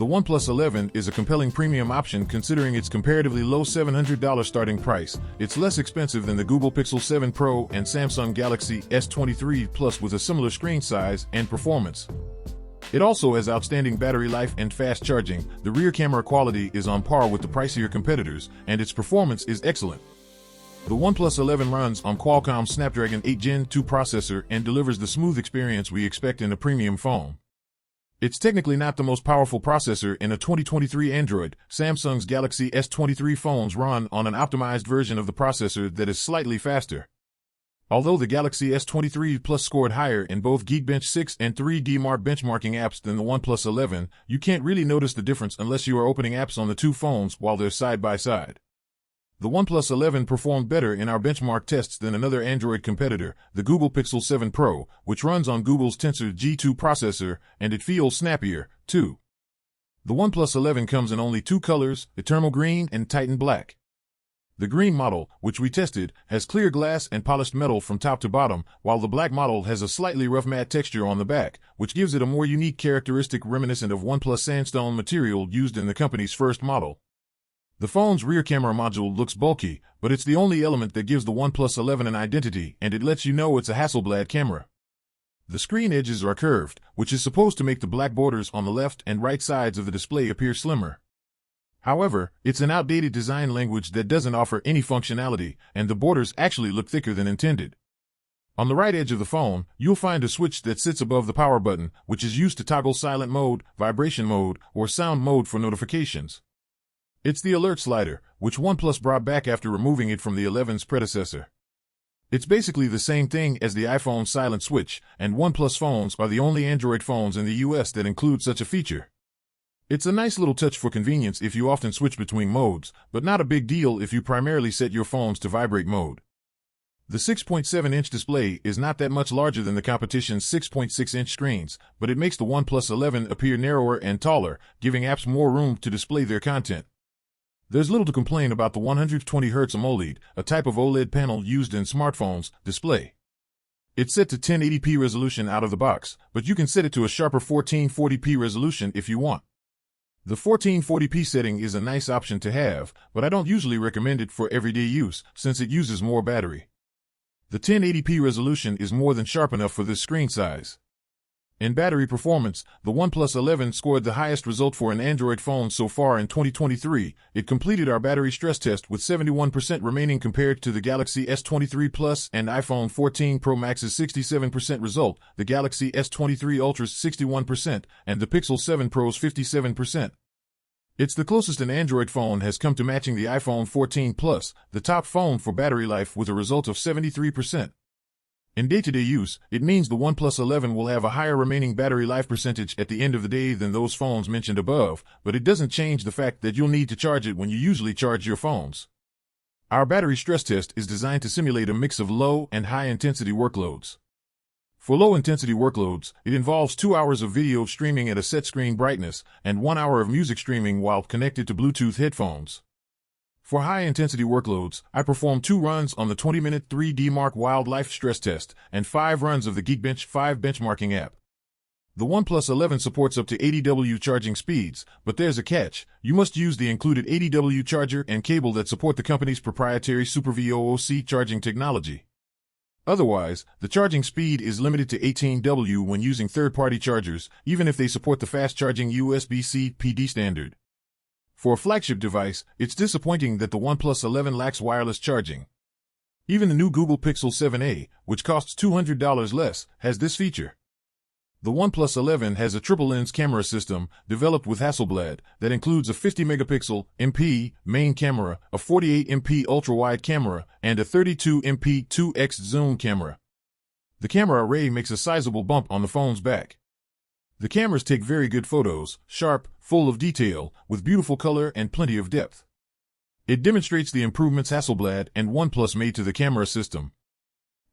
The OnePlus 11 is a compelling premium option considering its comparatively low $700 starting price. It's less expensive than the Google Pixel 7 Pro and Samsung Galaxy S23 Plus with a similar screen size and performance. It also has outstanding battery life and fast charging. The rear camera quality is on par with the pricier competitors, and its performance is excellent. The OnePlus 11 runs on Qualcomm's Snapdragon 8 Gen 2 processor and delivers the smooth experience we expect in a premium phone. It's technically not the most powerful processor in a 2023 Android. Samsung's Galaxy S23 phones run on an optimized version of the processor that is slightly faster. Although the Galaxy S23 Plus scored higher in both Geekbench 6 and 3D Mark benchmarking apps than the OnePlus 11, you can't really notice the difference unless you are opening apps on the two phones while they're side by side. The OnePlus 11 performed better in our benchmark tests than another Android competitor, the Google Pixel 7 Pro, which runs on Google's Tensor G2 processor, and it feels snappier, too. The OnePlus 11 comes in only two colors, Eternal Green and Titan Black. The green model, which we tested, has clear glass and polished metal from top to bottom, while the black model has a slightly rough matte texture on the back, which gives it a more unique characteristic reminiscent of OnePlus sandstone material used in the company's first model. The phone's rear camera module looks bulky, but it's the only element that gives the OnePlus 11 an identity, and it lets you know it's a Hasselblad camera. The screen edges are curved, which is supposed to make the black borders on the left and right sides of the display appear slimmer. However, it's an outdated design language that doesn't offer any functionality, and the borders actually look thicker than intended. On the right edge of the phone, you'll find a switch that sits above the power button, which is used to toggle silent mode, vibration mode, or sound mode for notifications. It's the alert slider, which OnePlus brought back after removing it from the 11's predecessor. It's basically the same thing as the iPhone's silent switch, and OnePlus phones are the only Android phones in the US that include such a feature. It's a nice little touch for convenience if you often switch between modes, but not a big deal if you primarily set your phones to vibrate mode. The 6.7-inch display is not that much larger than the competition's 6.6-inch screens, but it makes the OnePlus 11 appear narrower and taller, giving apps more room to display their content. There's little to complain about the 120Hz AMOLED, a type of OLED panel used in smartphones, display. It's set to 1080p resolution out of the box, but you can set it to a sharper 1440p resolution if you want. The 1440p setting is a nice option to have, but I don't usually recommend it for everyday use, since it uses more battery. The 1080p resolution is more than sharp enough for this screen size. In battery performance, the OnePlus 11 scored the highest result for an Android phone so far in 2023. It completed our battery stress test with 71% remaining compared to the Galaxy S23 Plus and iPhone 14 Pro Max's 67% result, the Galaxy S23 Ultra's 61%, and the Pixel 7 Pro's 57%. It's the closest an Android phone has come to matching the iPhone 14 Plus, the top phone for battery life, with a result of 73%. In day-to-day use, it means the OnePlus 11 will have a higher remaining battery life percentage at the end of the day than those phones mentioned above, but it doesn't change the fact that you'll need to charge it when you usually charge your phones. Our battery stress test is designed to simulate a mix of low and high-intensity workloads. For low-intensity workloads, it involves 2 hours of video streaming at a set screen brightness and 1 hour of music streaming while connected to Bluetooth headphones. For high-intensity workloads, I performed 2 runs on the 20-minute 3D Mark Wildlife stress test and 5 runs of the Geekbench 5 benchmarking app. The OnePlus 11 supports up to 80W charging speeds, but there's a catch. You must use the included 80W charger and cable that support the company's proprietary SuperVOOC charging technology. Otherwise, the charging speed is limited to 18W when using third-party chargers, even if they support the fast-charging USB-C PD standard. For a flagship device, it's disappointing that the OnePlus 11 lacks wireless charging. Even the new Google Pixel 7a, which costs $200 less, has this feature. The OnePlus 11 has a triple-lens camera system developed with Hasselblad that includes a 50-megapixel MP main camera, a 48MP ultra-wide camera, and a 32MP 2x zoom camera. The camera array makes a sizable bump on the phone's back. The cameras take very good photos, sharp, full of detail, with beautiful color and plenty of depth. It demonstrates the improvements Hasselblad and OnePlus made to the camera system.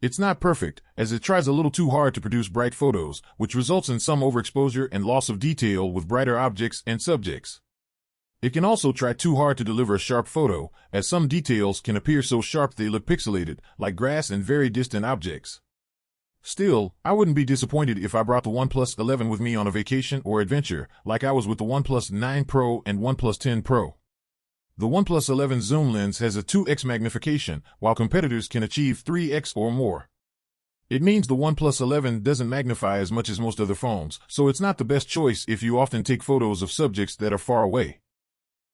It's not perfect, as it tries a little too hard to produce bright photos, which results in some overexposure and loss of detail with brighter objects and subjects. It can also try too hard to deliver a sharp photo, as some details can appear so sharp they look pixelated, like grass and very distant objects. Still, I wouldn't be disappointed if I brought the OnePlus 11 with me on a vacation or adventure, like I was with the OnePlus 9 Pro and OnePlus 10 Pro. The OnePlus 11 zoom lens has a 2x magnification, while competitors can achieve 3x or more. It means the OnePlus 11 doesn't magnify as much as most other phones, so it's not the best choice if you often take photos of subjects that are far away.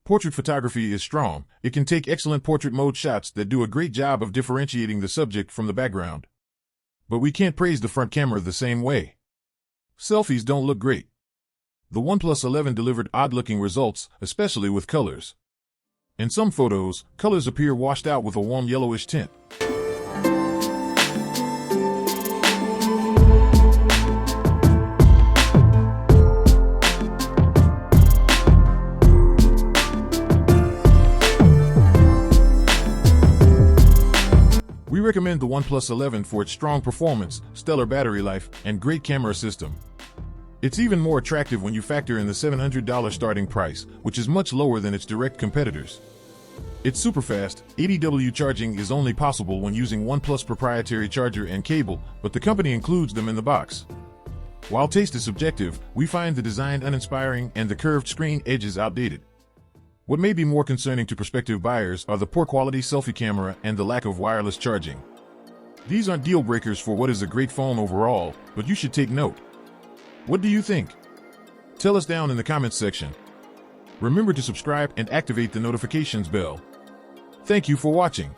Portrait photography is strong. It can take excellent portrait mode shots that do a great job of differentiating the subject from the background. But we can't praise the front camera the same way. Selfies don't look great. The OnePlus 11 delivered odd-looking results, especially with colors. In some photos, colors appear washed out with a warm yellowish tint. We recommend the OnePlus 11 for its strong performance, stellar battery life, and great camera system. It's even more attractive when you factor in the $700 starting price, which is much lower than its direct competitors. It's super fast. 80W charging is only possible when using OnePlus proprietary charger and cable, but the company includes them in the box. While taste is subjective, we find the design uninspiring and the curved screen edges outdated. What may be more concerning to prospective buyers are the poor quality selfie camera and the lack of wireless charging. These aren't deal breakers for what is a great phone overall, but you should take note. What do you think? Tell us down in the comments section. Remember to subscribe and activate the notifications bell. Thank you for watching.